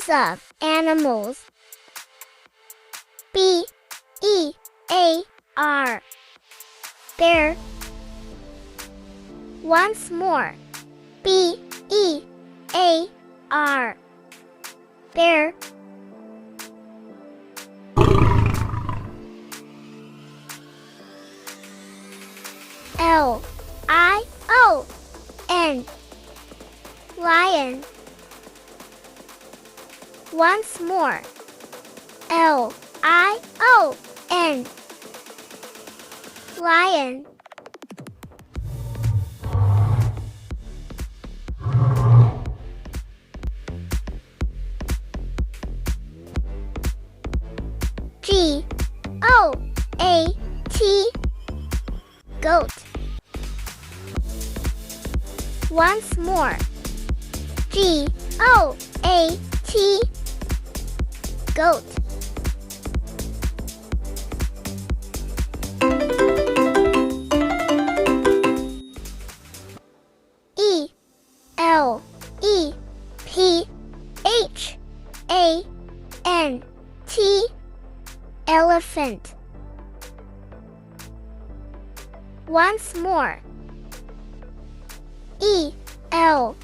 Types of animals. B-E-A-R. Bear. Once more. B-E-A-R. Bear. L-I-O-N. Lion. Once more. L-I-O-N. Lion. G-O-A-T. Goat. Once more. G-O-A-T. Goat. E-L-E-P-H-A-N-T. Elephant. Once more. E-L-E-P-H-A-N-T.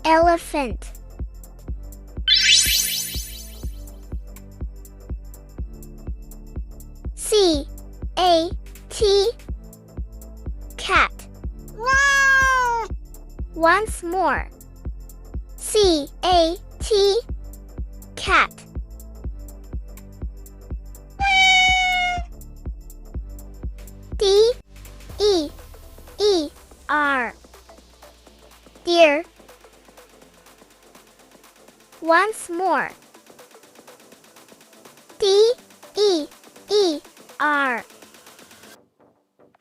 Elephant. C-A-T. Cat. Once more. C-A-T. Cat. D-E-E-R. Deer. Once more. D-E-E-R.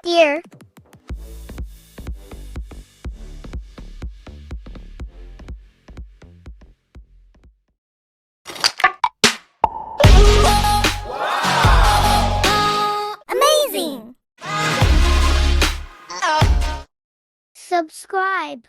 Deer. Amazing! Subscribe.